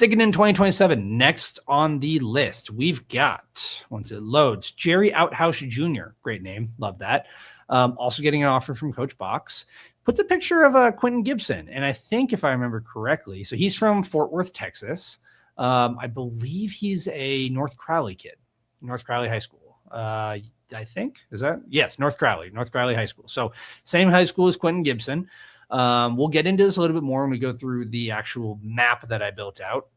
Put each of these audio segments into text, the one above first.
Sticking in 2027, next on the list, we've got, once it loads, Jerry Outhouse Jr. Great name. Love that. Also getting an offer from Coach Box. Puts a picture of Quentin Gibson. And I think, if I remember correctly, so he's from Fort Worth, Texas. I believe he's a North Crowley kid, North Crowley High School. I think. Is that? Yes, North Crowley High School. So same high school as Quentin Gibson. We'll get into this a little bit more when we go through the actual map that I built out.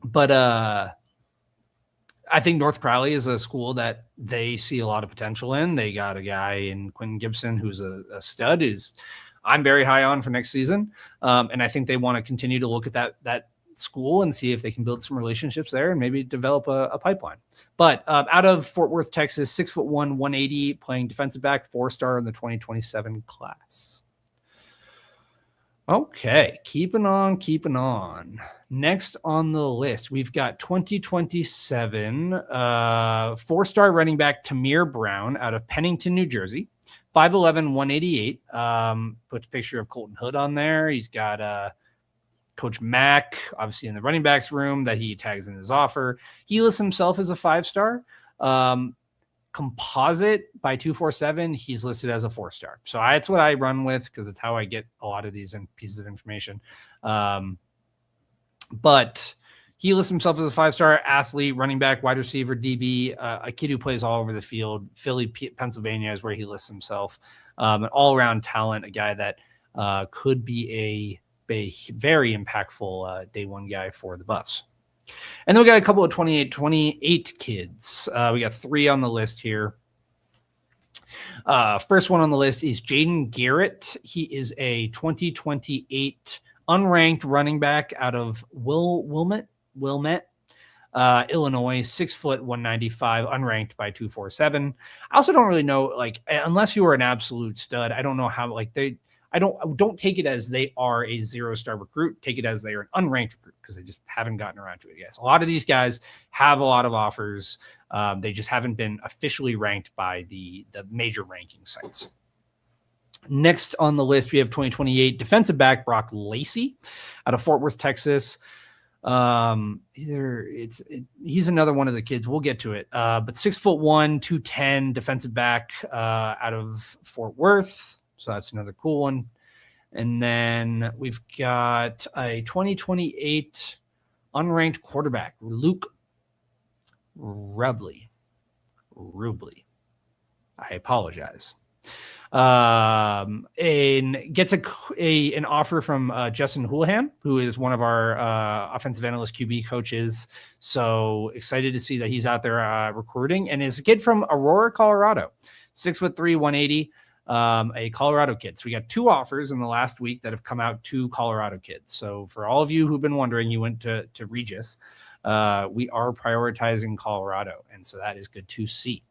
But I think North Crowley is a school that they see a lot of potential in. They got a guy in Quentin Gibson who's a stud. I'm very high on for next season. And I think they want to continue to look at that school and see if they can build some relationships there and maybe develop a pipeline. But out of Fort Worth, Texas, 6'1", 180, playing defensive back, 4-star in the 2027 class. Okay, keeping on. Next on the list, we've got 2027 4-star running back Tamir Brown out of Pennington, New Jersey, 5'11", 188. Puts a picture of Colton Hood on there. He's got Coach Mack, obviously in the running backs room, that he tags in his offer. He lists himself as a 5-star. Composite by 247, he's listed as a 4-star. So that's what I run with because it's how I get a lot of these pieces of information. But he lists himself as a 5-star athlete, running back, wide receiver, DB, a kid who plays all over the field. Philly, Pennsylvania is where he lists himself. An all-around talent, a guy that could be a very impactful day one guy for the Buffs. And then we got a couple of 28 kids. We got 3 on the list here. First one on the list is Jaden Garrett. He is a 2028 unranked running back out of Wilmette, Illinois, 6 foot, 195, unranked by 247. I also don't really know, like, unless you are an absolute stud, I don't know how, like, I don't take it as they are a 0-star recruit. Take it as they are an unranked recruit because they just haven't gotten around to it yet. So a lot of these guys have a lot of offers. They just haven't been officially ranked by the major ranking sites. Next on the list, we have 2028 defensive back Brock Lacey out of Fort Worth, Texas. He's another one of the kids. We'll get to it. But 6'1", 210 defensive back out of Fort Worth. So that's another cool one. And then we've got a 2028 unranked quarterback, Luke Rubley. I apologize. And gets an offer from Justin Houlihan, who is one of our offensive analyst QB coaches. So excited to see that he's out there recruiting, and is a kid from Aurora, Colorado, 6'3", 180. A Colorado kid. So we got 2 offers in the last week that have come out to Colorado kids. So for all of you who've been wondering, you went to Regis. We are prioritizing Colorado, and so that is good to see.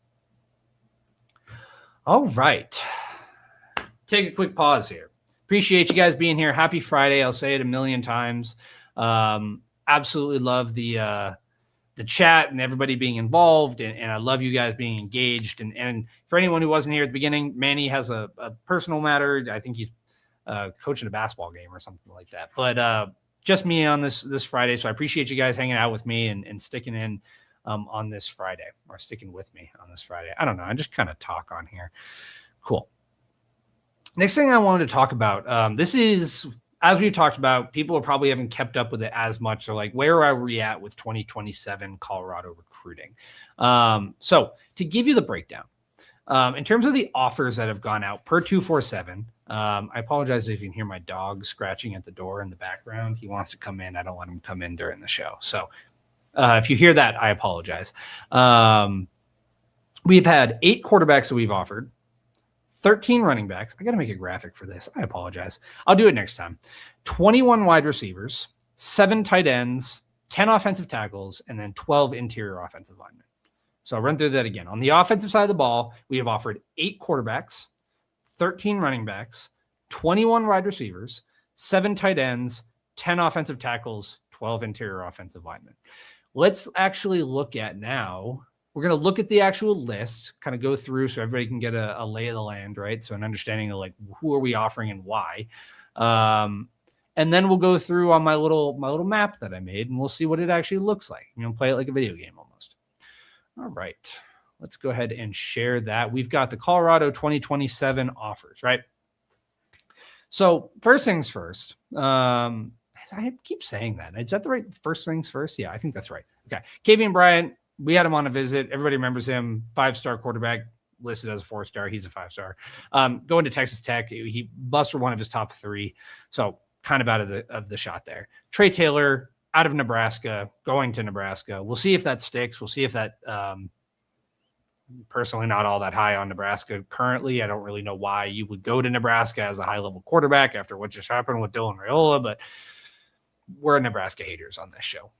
All right. Take a quick pause here. Appreciate you guys being here. Happy Friday. I'll say it a million times. Absolutely love the chat and everybody being involved. And I love you guys being engaged. And for anyone who wasn't here at the beginning, Manny has a personal matter. I think he's coaching a basketball game or something like that. But just me on this Friday. So I appreciate you guys hanging out with me and sticking in on this Friday, or sticking with me on this Friday. I don't know. I just kind of talk on here. Cool. Next thing I wanted to talk about, this is, as we've talked about, people probably haven't kept up with it as much. They're like, where are we at with 2027 Colorado recruiting? So to give you the breakdown, in terms of the offers that have gone out per 247, I apologize if you can hear my dog scratching at the door in the background. He wants to come in. I don't let him come in during the show. So if you hear that, I apologize. We've had 8 quarterbacks that we've offered, 13 running backs. I got to make a graphic for this. I apologize. I'll do it next time. 21 wide receivers, 7 tight ends, 10 offensive tackles, and then 12 interior offensive linemen. So I'll run through that again. On the offensive side of the ball, we have offered 8 quarterbacks, 13 running backs, 21 wide receivers, 7 tight ends, 10 offensive tackles, 12 interior offensive linemen. Let's actually look at now. We're going to look at the actual list, kind of go through so everybody can get a lay of the land, right? So an understanding of like, who are we offering and why. and then we'll go through on my little map that I made, and we'll see what it actually looks like. Play it like a video game almost. All right, let's go ahead and share that. We've got the Colorado 2027 offers, right? So first things first. I keep saying that. Is that the right first things first? Yeah, I think that's right. Okay. Kavian Bryant, we had him on a visit. Everybody remembers him. 5-star quarterback, listed as a 4-star. He's a 5-star. Going to Texas Tech. He busted one of his top 3. So kind of out of the shot there. Trey Taylor, out of Nebraska, going to Nebraska. We'll see if that sticks. We'll see if that personally not all that high on Nebraska currently. I don't really know why you would go to Nebraska as a high-level quarterback after what just happened with Dylan Raiola, but we're Nebraska haters on this show.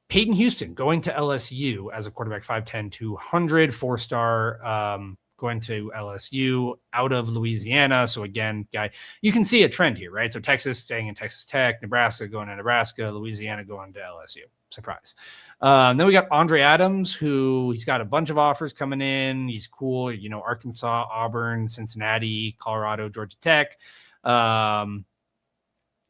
Peyton Houston going to LSU as a quarterback, 5'10", 200, 4-star, going to LSU out of Louisiana. So again, guy, you can see a trend here, right? So Texas staying in Texas Tech, Nebraska going to Nebraska, Louisiana going to LSU. Surprise. Then we got Andre Adams, who he's got a bunch of offers coming in. He's cool. Arkansas, Auburn, Cincinnati, Colorado, Georgia Tech.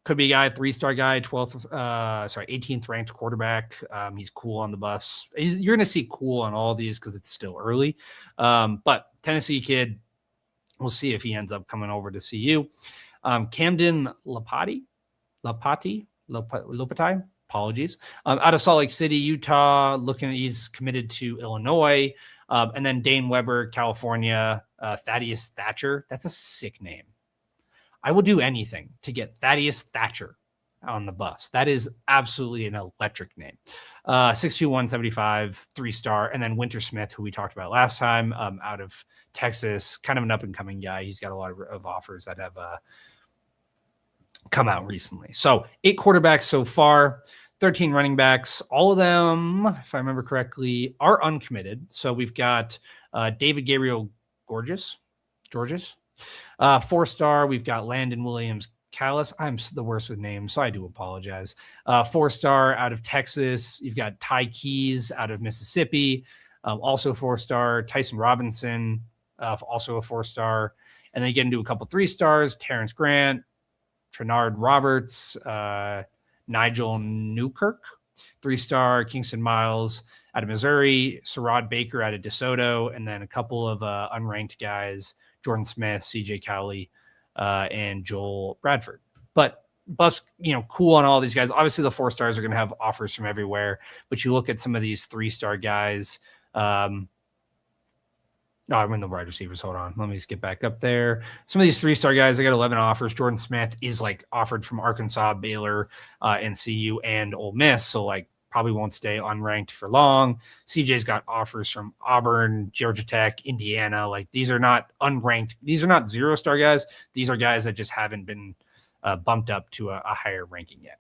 Could be a guy, 3-star guy, 18th ranked quarterback. He's cool on the Buffs. You're going to see cool on all these because it's still early. But Tennessee kid, we'll see if he ends up coming over to CU. Camden Lopati, apologies. Out of Salt Lake City, Utah, he's committed to Illinois. And then Dane Weber, California, Thaddeus Thatcher. That's a sick name. I will do anything to get Thaddeus Thatcher on the Buffs. That is absolutely an electric name. 6'2", 175, 3-star. And then Winter Smith, who we talked about last time, out of Texas, kind of an up-and-coming guy. He's got a lot of offers that have come out recently. So 8 quarterbacks so far, 13 running backs. All of them, if I remember correctly, are uncommitted. So we've got David Gabriel Georges. 4-star, we've got Landon Williams Callis. I'm the worst with names, so I do apologize. 4-star out of Texas. You've got Ty Keys out of Mississippi, also 4-star. Tyson Robinson, also a 4-star. And then you get into a couple 3-stars. Terrence Grant, Trenard Roberts, Nigel Newkirk, 3-star. Kingston Miles out of Missouri. Sarad Baker out of DeSoto. And then a couple of unranked guys, Jordan Smith, CJ Cowley, and Joel Bradford. But Buffs, cool on all these guys. Obviously, the 4-stars are going to have offers from everywhere. But you look at some of these 3-star guys. I'm in the wide receivers. Hold on. Let me just get back up there. Some of these 3-star guys, I got 11 offers. Jordan Smith is offered from Arkansas, Baylor, and CU and Ole Miss. So probably won't stay unranked for long. CJ's got offers from Auburn, Georgia Tech, Indiana. These are not unranked. These are not 0-star guys. These are guys that just haven't been bumped up to a higher ranking yet.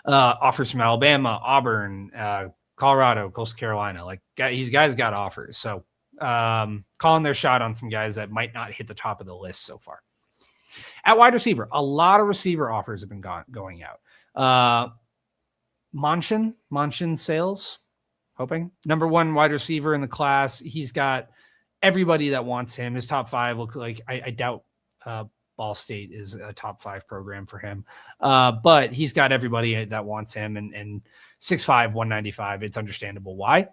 Offers from Alabama, Auburn, Colorado, Coastal Carolina. These guys got offers. So calling their shot on some guys that might not hit the top of the list so far. At wide receiver, a lot of receiver offers have been going out. Manchin Sales, hoping number 1 wide receiver in the class. He's got everybody that wants him. His top 5 look like I doubt Ball State is a top 5 program for him, but he's got everybody that wants him. And 6'5", 195. It's understandable why.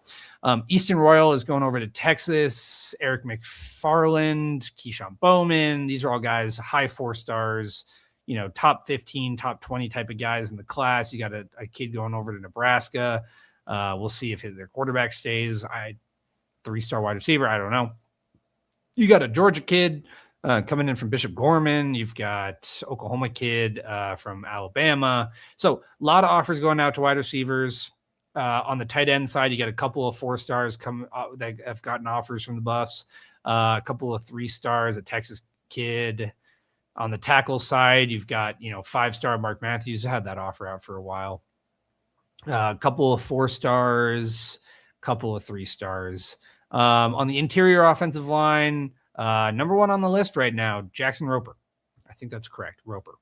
Easton Royal is going over to Texas. Eric McFarland, Keyshawn Bowman. These are all guys high 4-stars. Top 15, top 20 type of guys in the class. You got a kid going over to Nebraska. We'll see if their quarterback stays. 3-star wide receiver. I don't know. You got a Georgia kid coming in from Bishop Gorman. You've got Oklahoma kid from Alabama. So a lot of offers going out to wide receivers. On the tight end side, you got a couple of 4-stars that have gotten offers from the Buffs. A couple of 3-stars, a Texas kid. On the tackle side, you've got, 5-star Mark Matthews. Had that offer out for a while. A couple of 4-stars, couple of 3-stars. On the interior offensive line, number 1 on the list right now, Jackson Roper. I think that's correct, Roper.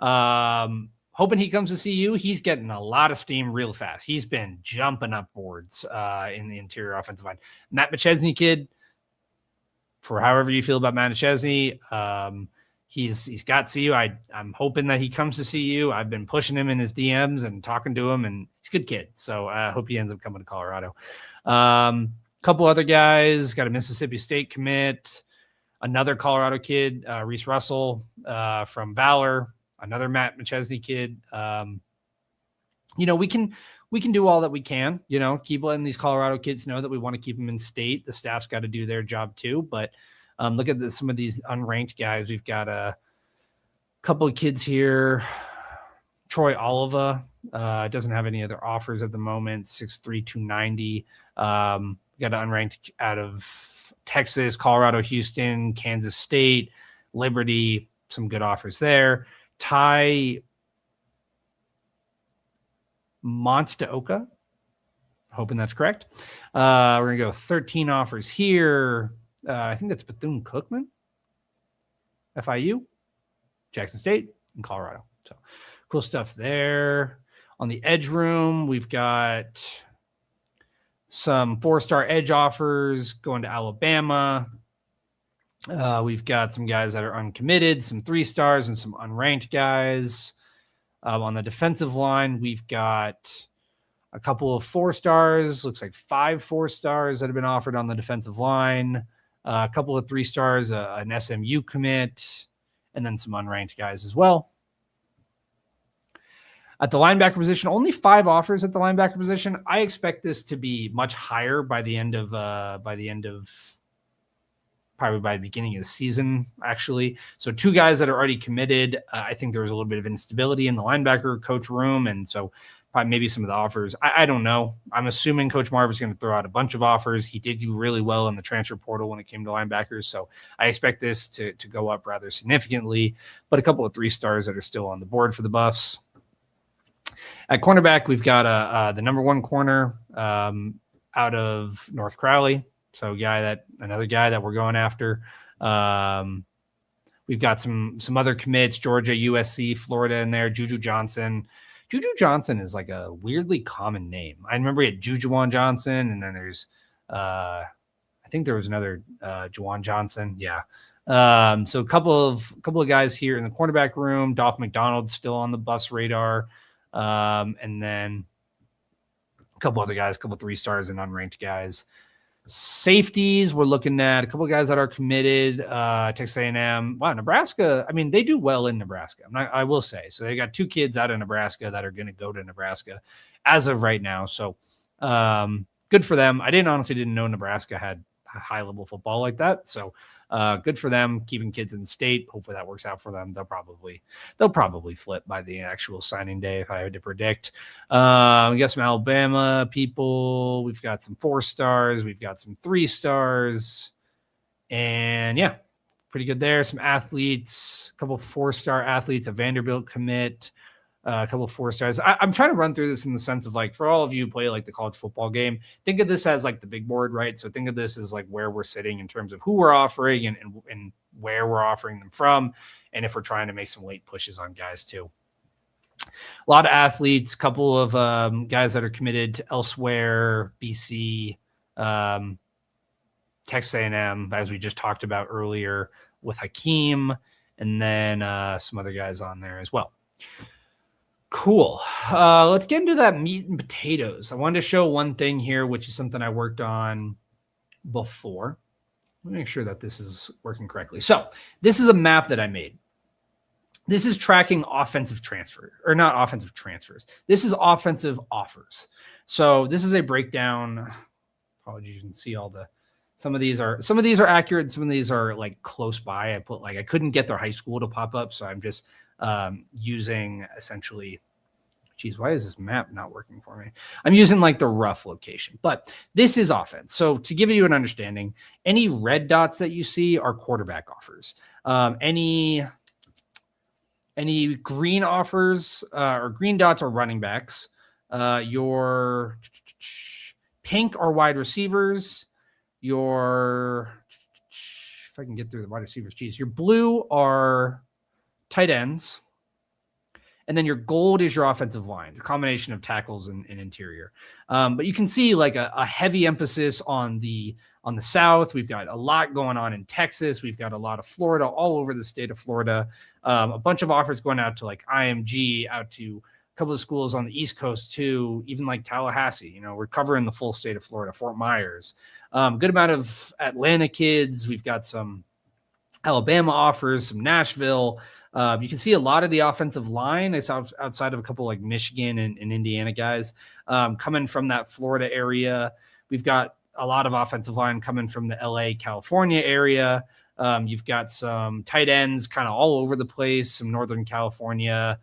Hoping he comes to CU. He's getting a lot of steam real fast. He's been jumping up boards in the interior offensive line. Matt McChesney kid, for however you feel about Matt McChesney, he's got CU. I'm hoping that he comes to CU. I've been pushing him in his DMs and talking to him, and he's a good kid. So I hope he ends up coming to Colorado. Couple other guys, got a Mississippi State commit, another Colorado kid, Reese Russell from Valor, another Matt McChesney kid. We can do all that we can, keep letting these Colorado kids know that we want to keep them in state. The staff's got to do their job too. But look at some of these unranked guys. We've got a couple of kids here. Troy Oliva doesn't have any other offers at the moment. 6'3", 290. Got an unranked out of Texas, Colorado, Houston, Kansas State, Liberty. Some good offers there. Ty Monstaoka, hoping that's correct. We're going to go 13 offers here. I think that's Bethune-Cookman, FIU, Jackson State, and Colorado. So cool stuff there. On the edge room, we've got some 4-star edge offers going to Alabama. We've got some guys that are uncommitted, some 3-stars, and some unranked guys. On the defensive line, we've got a couple of 4-stars, looks like 5 4-stars that have been offered on the defensive line, a couple of 3-stars, an SMU commit, and then some unranked guys as well. At the linebacker position, only 5 offers at the linebacker position. I expect this to be much higher by the beginning of the season, actually. So 2 guys that are already committed. I think there was a little bit of instability in the linebacker coach room, and so probably maybe some of the offers. I don't know. I'm assuming Coach Marv is going to throw out a bunch of offers. He did do really well in the transfer portal when it came to linebackers, so I expect this to go up rather significantly. But a couple of 3-stars that are still on the board for the Buffs. At cornerback, we've got the number 1 corner out of North Crowley. So another guy that we're going after. We've got some other commits, Georgia, USC, Florida in there, Juju Johnson. Juju Johnson is like a weirdly common name. I remember we had Jujuan Johnson, and then there's I think there was another Juwan Johnson. Yeah. So a couple of guys here in the cornerback room. Dolph McDonald still on the Buffs radar. And then a couple other guys, a couple of 3-stars and unranked guys. Safeties, we're looking at a couple of guys that are committed. Texas A&M. Wow, Nebraska. I mean, they do well in Nebraska. I will say. So they got 2 kids out of Nebraska that are going to go to Nebraska as of right now. So good for them. I honestly didn't know Nebraska had high-level football like that. So good for them, keeping kids in the state. Hopefully that works out for them. They'll probably flip by the actual signing day if I had to predict. We got some Alabama people. We've got some 4-stars. We've got some 3-stars. And yeah, pretty good there. Some athletes, a couple of 4-star athletes, a Vanderbilt commit, a couple of 4-stars. I'm trying to run through this in the sense of like, for all of you who play like the college football game, think of this as like the big board, right? So think of this as like where we're sitting in terms of who we're offering and where we're offering them from. And if we're trying to make some late pushes on guys too. A lot of athletes, couple of guys that are committed to elsewhere, BC, Texas A&M, as we just talked about earlier with Hakeem, and then some other guys on there as well. Cool. Let's get into that meat and potatoes. I wanted to show one thing here, which is something I worked on before. Let me make sure that this is working correctly. So this is a map that I made. This is tracking offensive transfer, or not offensive transfers. This is offensive offers. So this is a breakdown. Apologies, you can see some of these are accurate. Some of these are like close by. I couldn't get their high school to pop up. So I'm just using essentially, why is this map not working for me? I'm using like the rough location, but this is offense. So to give you an understanding, any red dots that you see are quarterback offers. Any green offers or green dots are running backs. Your pink are wide receivers. If I can get through the wide receivers, your blue are tight ends, And then your gold is your offensive line, a combination of tackles and interior. But you can see like a heavy emphasis on the South. We've got a lot going on in Texas. We've got a lot of Florida, all over the state of Florida. A bunch of offers going out to like IMG, out to a couple of schools on the East Coast too, even like Tallahassee. We're covering the full state of Florida, Fort Myers. Good amount of Atlanta kids. We've got some Alabama offers, some Nashville. You can see a lot of the offensive line is outside of a couple like Michigan and Indiana guys coming from that Florida area. We've got a lot of offensive line coming from the LA, California area. You've got some tight ends kind of all over the place, some Northern California,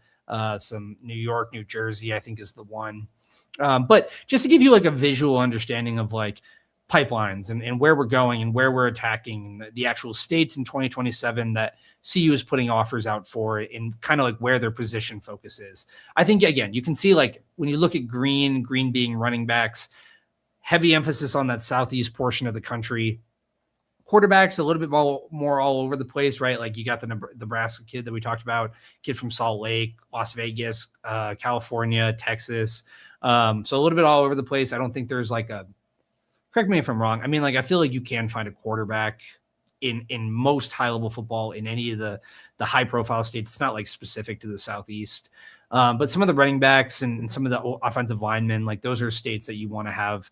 some New York, New Jersey, I think is the one. But just to give you like a visual understanding of like pipelines and where we're going and where we're attacking, and the actual states in 2027 that CU is putting offers out for, and kind of like where their position focus is. I think, again, you can see like when you look at green being running backs, heavy emphasis on that southeast portion of the country. Quarterbacks a little bit more all over the place, right? Like you got the Nebraska kid that we talked about, kid from Salt Lake, Las Vegas, California, Texas. So a little bit all over the place. I don't think there's like correct me if I'm wrong. I mean, like I feel like you can find a quarterback in most high-level football in any of the high-profile states. It's not like specific to the Southeast. But some of the running backs and some of the offensive linemen, like those are states that you want to have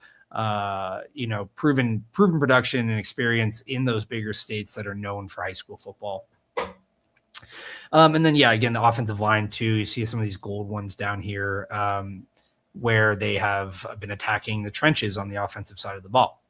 proven production and experience in those bigger states that are known for high school football. And then, again, the offensive line too. You see some of these gold ones down here where they have been attacking the trenches on the offensive side of the ball.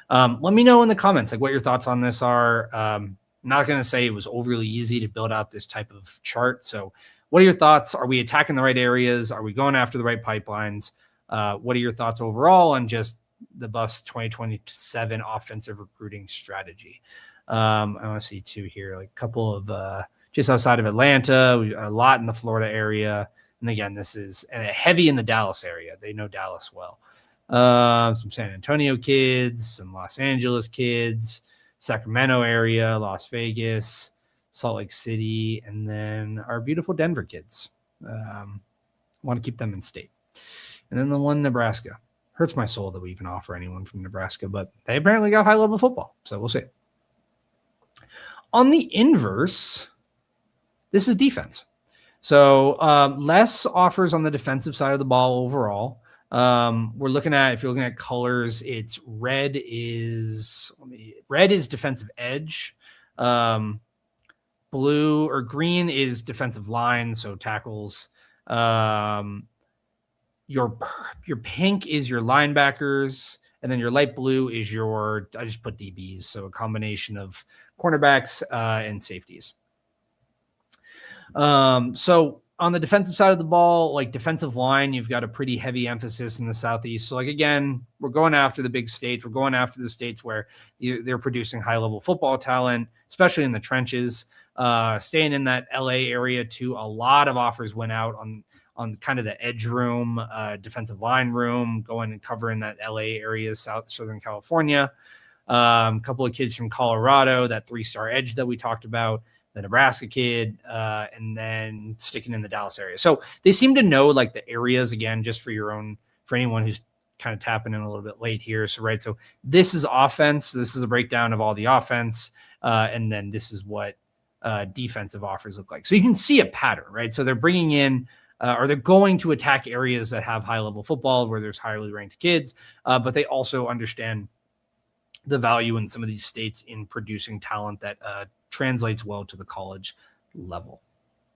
Let me know in the comments like what your thoughts on this are. I'm not going to say it was overly easy to build out this type of chart. So what are your thoughts? Are we attacking the right areas? Are we going after the right pipelines? What are your thoughts overall on just the Buffs 2027 offensive recruiting strategy? I want to see too here, like a couple of just outside of Atlanta, a lot in the Florida area. And again, this is heavy in the Dallas area. They know Dallas well. Some San Antonio kids, some Los Angeles kids, Sacramento area, Las Vegas, Salt Lake City, and then our beautiful Denver kids. Want to keep them in state. And then the one Nebraska. Hurts my soul that we even offer anyone from Nebraska, but they apparently got high-level football, so we'll see. On the inverse, this is defense. So less offers on the defensive side of the ball overall. We're looking at, if you're looking at colors, it's red is defensive edge. Blue or green is defensive line, so tackles. Your pink is your linebackers, and then your light blue is I just put DBs, so a combination of cornerbacks and safeties. So on the defensive side of the ball, like defensive line, you've got a pretty heavy emphasis in the Southeast. So like, again, we're going after the big states. We're going after the states where they're producing high-level football talent, especially in the trenches. Staying in that LA area too, a lot of offers went out on kind of the edge room, defensive line room, going and covering that LA area, Southern California. A couple of kids from Colorado, that 3-star edge that we talked about, the Nebraska kid, and then sticking in the Dallas area. So they seem to know like the areas, again, just for anyone who's kind of tapping in a little bit late here. So, right. So this is offense. This is a breakdown of all the offense. And then this is what defensive offers look like. So you can see a pattern, right? So they're bringing in, or they're going to attack areas that have high-level football where there's highly ranked kids, but they also understand the value in some of these states in producing talent that translates well to the college level.